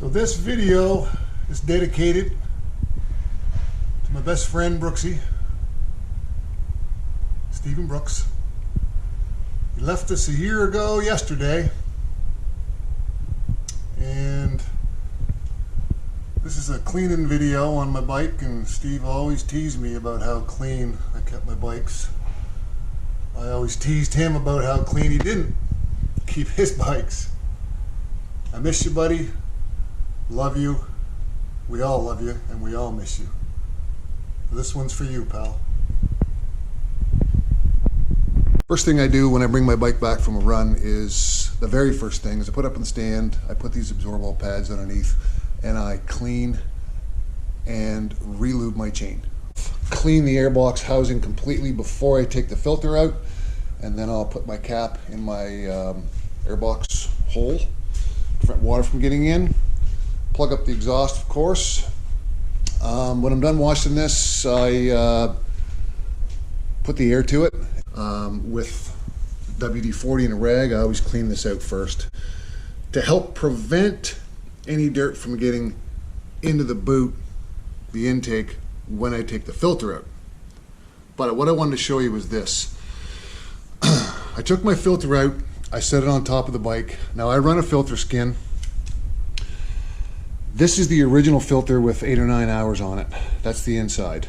So this video is dedicated to my best friend Brooksy, Stephen Brooks. He left us a year ago yesterday, and this is a cleaning video on my bike, and Steve always teased me about how clean I kept my bikes. I always teased him about how clean he didn't keep his bikes. I miss you, buddy. Love you. We all love you, and we all miss you. This one's for you, pal. First thing I do when I bring my bike back from a run is, the very first thing is I put up in the stand, I put these absorbable pads underneath, and I clean and re-lube my chain. Clean the airbox housing completely before I take the filter out, and then I'll put my cap in my airbox hole to prevent water from getting in. Plug up the exhaust, of course. When I'm done washing this, I put the air to it. With WD-40 and a rag, I always clean this out first to help prevent any dirt from getting into the boot, the intake, when I take the filter out. But what I wanted to show you was this. I took my filter out, I set it on top of the bike. Now I run a filter skin. This is the original filter with 8 or 9 hours on it. That's the inside.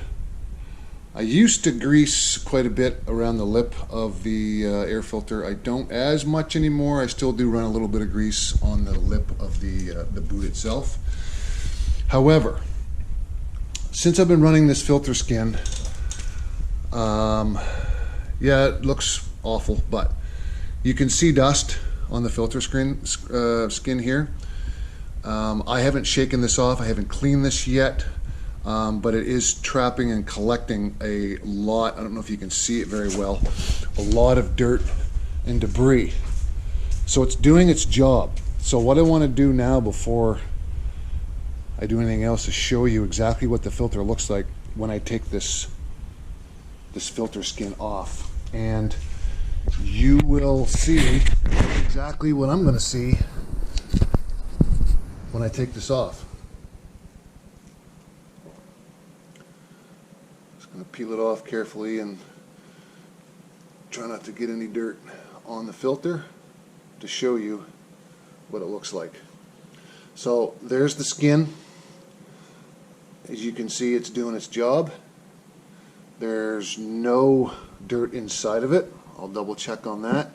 I used to grease quite a bit around the lip of the air filter. I don't as much anymore. I still do run a little bit of grease on the lip of the boot itself. However, since I've been running this filter skin, yeah, it looks awful, but you can see dust on the filter skin here. I haven't shaken this off. I haven't cleaned this yet. But it is trapping and collecting a lot, I don't know if you can see it very well, a lot of dirt and debris. So it's doing its job. So what I want to do now before I do anything else is show you exactly what the filter looks like when I take this filter skin off. And you will see exactly what I'm going to see when I take this off. I'm going to peel it off carefully and try not to get any dirt on the filter to show you what it looks like. So there's the skin. As you can see, it's doing its job. There's no dirt inside of it. I'll double check on that.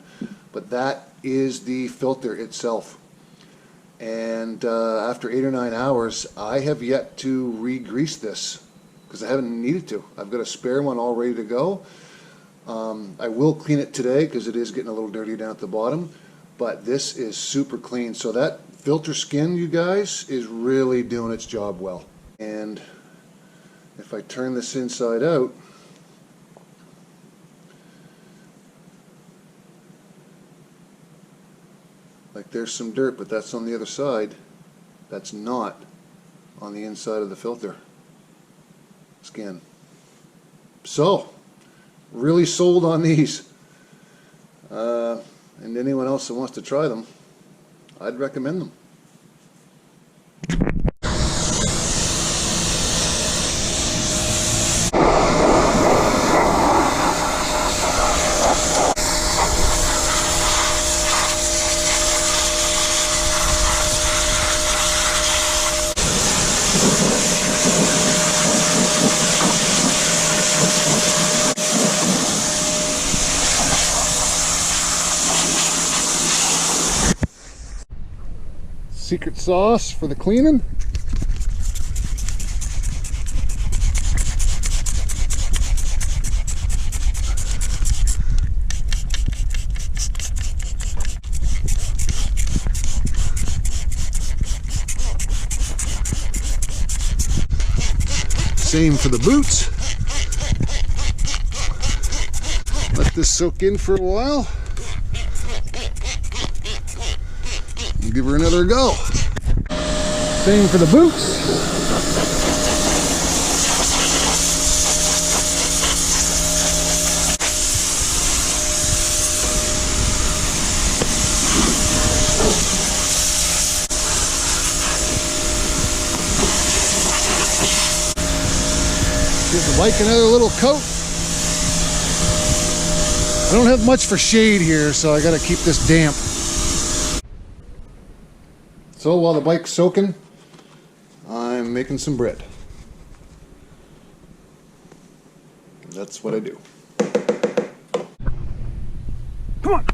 But that is the filter itself. And after 8 or 9 hours, I have yet to re-grease this because I haven't needed to. I've got a spare one all ready to go. I will clean it today because it is getting a little dirty down at the bottom, but this is super clean. So that filter skin, you guys, is really doing its job well. And if I turn this inside out, like there's some dirt, but that's on the other side. That's not on the inside of the filter skin. So, really sold on these. And anyone else that wants to try them, I'd recommend them. Secret sauce for the cleaning. Same for the boots. Let this soak in for a while. Give her another go. Same for the boots. Bike another little coat. I don't have much for shade here, so I gotta keep this damp. So while the bike's soaking, I'm making some bread. That's what I do. Come on.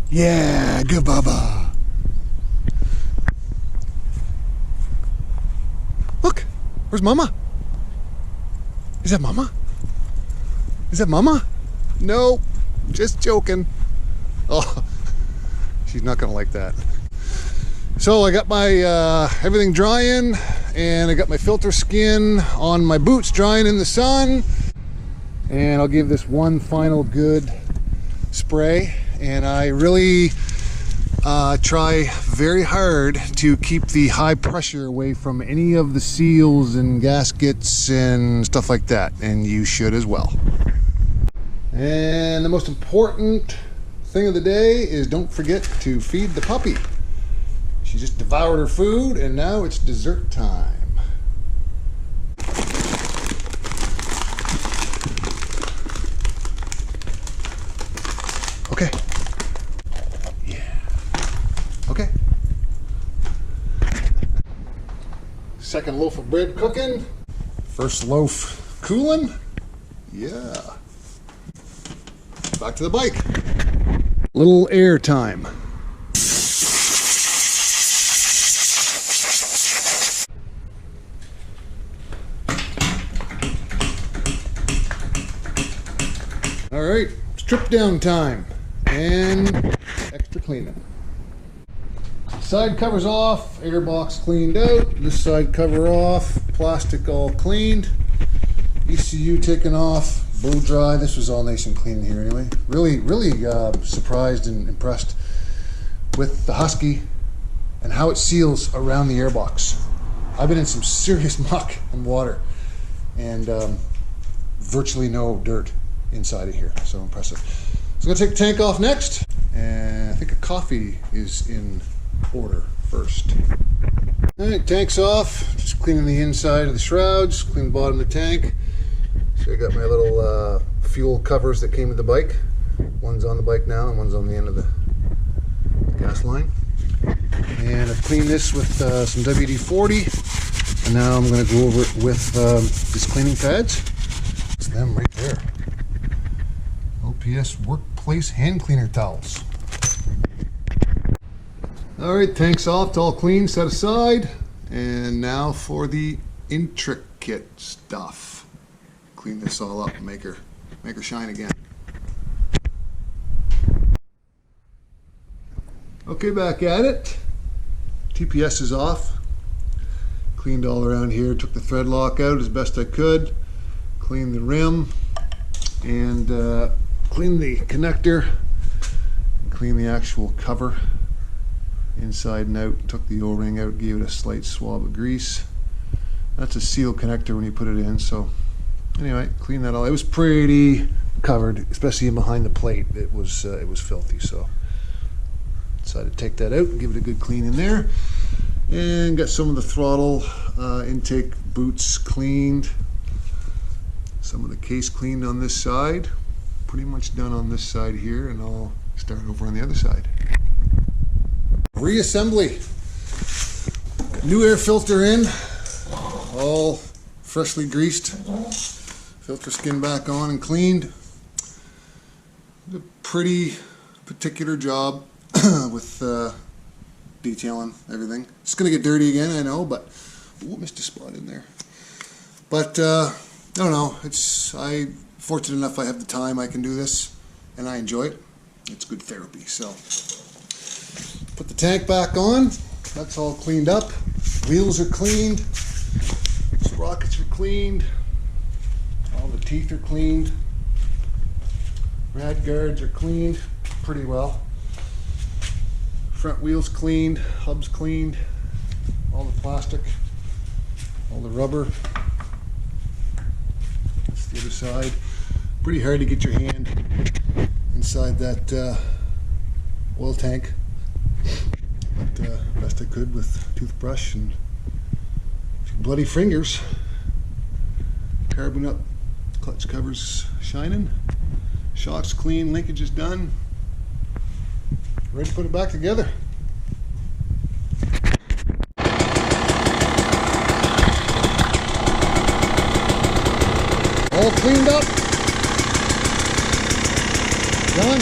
Yeah, good baba. Look, where's Mama? Is that Mama? Is that Mama? No, just joking. Oh, she's not gonna like that. So I got my everything drying, and I got my filter skin on my boots drying in the sun, and I'll give this one final good spray. And I really try very hard to keep the high pressure away from any of the seals and gaskets and stuff like that, and you should as well. And the most important thing of the day is don't forget to feed the puppy. She just devoured her food, and now it's dessert time. Okay. Yeah. Okay. Second loaf of bread cooking. First loaf cooling. Yeah. Back to the bike. Little air time. All right, strip down time and extra cleaning. Side covers off, air box cleaned out, this side cover off, plastic all cleaned, ECU taken off, blow dry. This was all nice and clean in here anyway. Really surprised and impressed with the Husky and how it seals around the airbox. I've been in some serious muck and water, and virtually no dirt inside of here, so impressive. So I'm gonna take the tank off next, and I think a coffee is in order first. All right, tank's off. Just cleaning the inside of the shrouds, clean the bottom of the tank. So I got my little fuel covers that came with the bike. One's on the bike now, and one's on the end of the gas line. And I've cleaned this with some WD-40, and now I'm gonna go over it with these cleaning pads. It's them right there. OPS workplace hand cleaner towels. All right, tank's off, it's all clean, set aside. And now for the intricate stuff. Clean this all up and make her shine again. Okay, back at it. TPS is off. Cleaned all around here, took the thread lock out as best I could. Cleaned the rim and clean the connector, clean the actual cover inside and out, took the O-ring out, gave it a slight swab of grease. That's a seal connector when you put it in, so anyway, clean that all. It was pretty covered, especially in behind the plate. It was filthy, so decided to take that out and give it a good clean in there. And got some of the throttle intake boots cleaned, some of the case cleaned on this side. Pretty much done on this side here, and I'll start over on the other side. Reassembly. New air filter in, all freshly greased. Filter skin back on and cleaned. A pretty particular job with detailing everything. It's gonna get dirty again, I know, but ooh, missed a spot in there. But I don't know. I'm fortunate enough I have the time I can do this, and I enjoy it. It's good therapy. So put the tank back on. That's all cleaned up. Wheels are cleaned. Sprockets are cleaned. All the teeth are cleaned. Rad guards are cleaned pretty well. Front wheels cleaned. Hubs cleaned. All the plastic. All the rubber. That's the other side. Pretty hard to get your hand inside that oil tank, but best I could with toothbrush and bloody fingers. Carbon up, clutch covers shining, shocks clean, linkage is done. Ready to put it back together. All cleaned up. Done.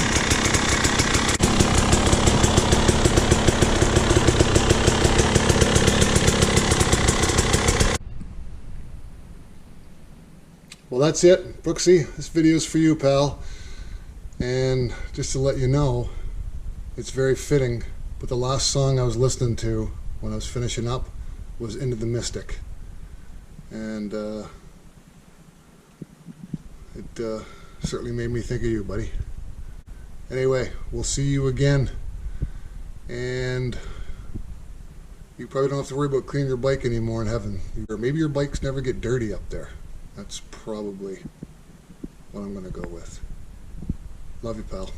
Well, that's it. Brooksy, this video is for you, pal. And just to let you know, it's very fitting, but the last song I was listening to when I was finishing up was Into the Mystic. And it certainly made me think of you, buddy. Anyway, we'll see you again. And you probably don't have to worry about cleaning your bike anymore in heaven. Or maybe your bikes never get dirty up there. That's probably what I'm going to go with. Love you, pal.